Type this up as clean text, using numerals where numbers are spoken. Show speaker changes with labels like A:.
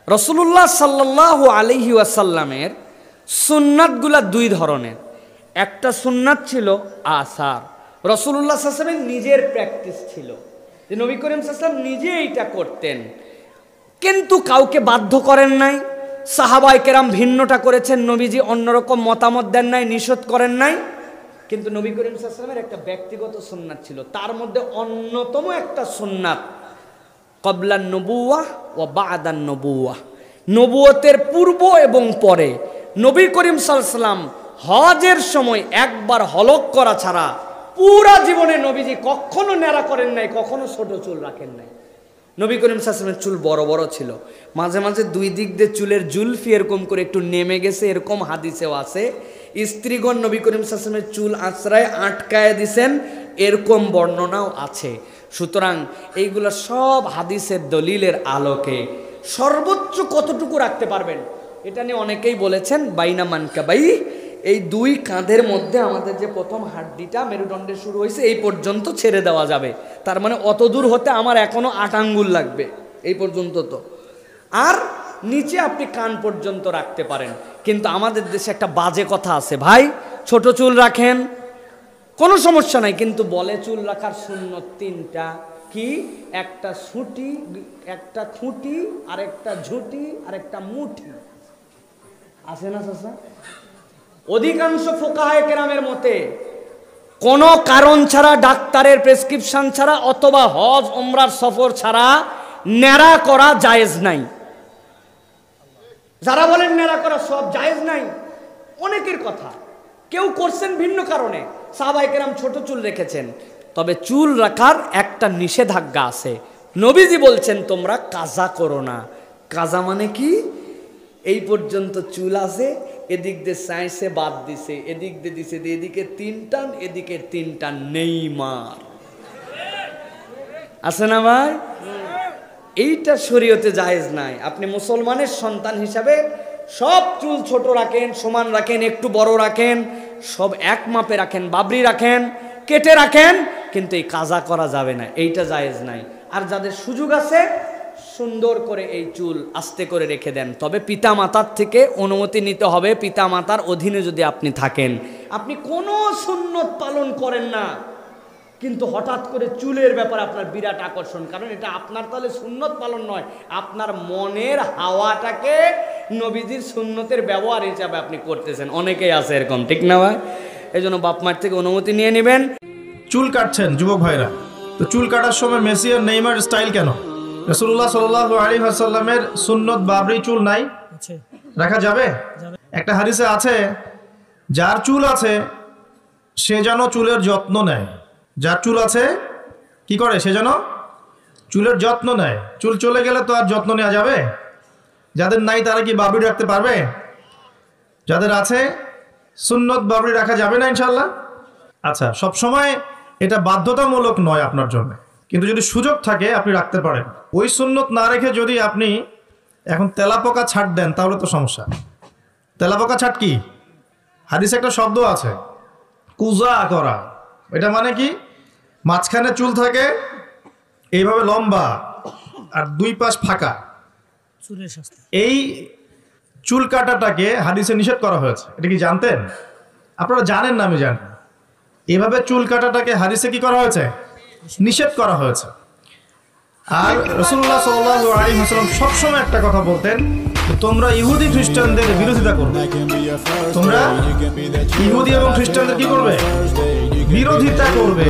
A: রাসূলুল্লাহ সাল্লাল্লাহু আলাইহি ওয়াসাল্লামের সুন্নাতগুলা দুই ধরনের। একটা সুন্নাত ছিল আসার, রাসূলুল্লাহ সাল্লাল্লাহু আলাইহি ওয়াসাল্লামের নিজের প্র্যাকটিস ছিল যে নবী করিম সাল্লাল্লাহু আলাইহি ওয়াসাল্লাম নিজে এইটা করতেন, কিন্তু কাউকে বাধ্য করেন নাই। সাহাবায়ে কেরাম ভিন্নটা করেছেন, নবীজি অন্যরকম মতামত দেন নাই, নিষেধ করেন নাই। কিন্তু নবী করিম সাল্লাল্লাহু আলাইহি ওয়াসাল্লামের একটা ব্যক্তিগত সুন্নাত ছিল, তার মধ্যে অন্যতম একটা সুন্নাত ক্বাবলান নবুওয়াহ ওয়া বা'দান নবুওয়াহ, নবুয়তের পূর্ব এবং পরে। নবী করিম সাল্লাল্লাহু আলাইহি ওয়াসাল্লাম হজের সময় একবার হলক করা ছাড়া পুরা জীবনে নবীজি কখনো ন্যাড়া করেন নাই, কখনো ছোট চুল রাখেন নাই। নবী করিম সাল্লাল্লাহু আলাইহি ওয়াসাল্লামের চুল বড় বড় ছিল, মাঝে মাঝে দুই দিক দিয়ে চুলের জুলফি এরকম করে একটু নেমে গেছে, এরকম হাদিসেও আছে। স্ত্রীগণ নবী করিম সাল্লাল্লাহু আলাইহি ওয়াসাল্লামের চুল আঁচড়ায় আটকায় দিছেন, এরকম বর্ণনাও আছে। সুতরাং এইগুলো সব হাদিসের দলিলের আলোকে সর্বোচ্চ কতটুকু রাখতে পারবেন এটা নিয়ে অনেকেই বলেছেন বাইনা মানকাবাই, এই দুই কাঁধের মধ্যে আমাদের যে প্রথম হাড্ডিটা মেরুদণ্ডে শুরু হয়েছে এই পর্যন্ত ছেড়ে দেওয়া যাবে। তার মানে অত দূর হতে আমার এখনো 8 আঙ্গুল লাগবে, এই পর্যন্ত তো। আর নিচে আপনি কান পর্যন্ত রাখতে পারেন। কিন্তু আমাদের দেশে একটা বাজে কথা আছে, ভাই ছোট চুল রাখেন কোনো সমস্যা নাই, কিন্তু বলে চুল রাখার সুন্নত 3টা। কি? একটা ছুটি, একটা খুঁটি, আর একটা ঝুঁটি, আর একটা মুঠি। আছে না চাচা? অধিকাংশ ফুকাহায়ে কেরামের মতে কোনো কারণ ছাড়া, ডাক্তারের প্রেসক্রিপশন ছাড়া অথবা হজ উমরার সফর ছাড়া ন্যাড়া করা জায়েজ নাই। যারা বলেন ন্যাড়া করা সব জায়েজ নাই, অনেকের কথা। কেউ করছেন ভিন্ন কারণে, সাহাবায়ে কেরাম ছোট চুল রেখেছেন। তবে চুল রাখার একটা নিষেধাজ্ঞা আছে, নবীজি বলছেন তোমরা কাজা করো না। কাজা মানে কি? এই পর্যন্ত চুল আছে, এদিক দিয়ে সাইসে বাদ দিছে, এদিক দিয়ে দিছে, এদিকে 3 টান, এদিকে 3 টান, নেইমার আছে না ভাই? এইটা শরীয়তে জায়েজ নাই। আপনি মুসলমানের সন্তান হিসাবে সব চুল ছোট রাখেন, সমান রাখেন, একটু বড় রাখেন, সব এক মাপে রাখেন, বাবরি রাখেন, কেটে রাখেন, কিন্তু এই কাজা করা যাবে না, এইটা জায়েজ নাই। আর যাদের সুযোগ আছে সুন্দর করে এই চুল আস্তে করে রেখে দেন। তবে পিতা মাতার থেকে অনুমতি নিতে হবে, পিতা মাতার অধীনে যদি আপনি থাকেন। আপনি কোনো সুন্নত পালন করেন না, কিন্তু হঠাৎ করে চুলের ব্যাপারে আপনার বিরাট আকর্ষণ, কারণ এটা আপনার তাহলে সুন্নত পালন নয়, আপনার মনের হাওয়াটাকে নবীজির সুন্নতের ব্যবহার হিসাবে আপনি করতেছেন। অনেকেই আছে এরকম, ঠিক না ভাই? এই জন্য বাপ মার থেকে অনুমতি নিয়ে নেবেন।
B: চুল কাটছেন যুবক ভাইরা, তো চুল কাটার সময় মেসি আর নেইমার স্টাইল কেন? রাসূলুল্লাহ সাল্লাল্লাহু আলাইহি ওয়াসাল্লামের সুন্নত বাবরি চুল নাই, রাখা যাবে? একটা হাদিসে আছে যার চুল আছে সে যেন চুলের যত্ন নেয়। যার চুল আছে কি করে? সে যেন চুলের যত্ন নেয়। চুল চলে গেলে তো আর যত্ন নেওয়া যাবে? যাদের নাই তারা কি বাবরি রাখতে পারবে? যাদের আছে সুন্নত বাবরি রাখা যাবে না ইনশাল্লাহ? আচ্ছা, সব সময় এটা বাধ্যতামূলক নয় আপনার জন্য, কিন্তু যদি সুযোগ থাকে আপনি রাখতে পারেন। ওই সুন্নত না রেখে যদি আপনি এখন তেলাপোকা ছাট দেন তাহলে তো সমস্যা। তেলাপোকা ছাট কি? হাদিসে একটা শব্দ আছে কুজা করা। এটা মানে কি? মাঝখানে চুল থাকে এইভাবে লম্বা আর 2 পাশ ফাঁকা, এই চুল কাটাটাকে হাদিসে নিষেধ করা হয়েছে। এটা কি জানতেন? আপনারা জানেন না, আমি জানি। এভাবে চুল কাটাটাকে হাদিসে কি করা হয়েছে? নিষেধ করা হয়েছে। আর রাসূলুল্লাহ সাল্লাল্লাহু আলাইহি ওয়াসাল্লাম সবসময় একটা কথা বলতেন, তোমরা ইহুদি খ্রিস্টানদের বিরোধিতা করবে। তোমরা ইহুদি এবং খ্রিস্টানদের কি করবে? বিরোধিতা করবে।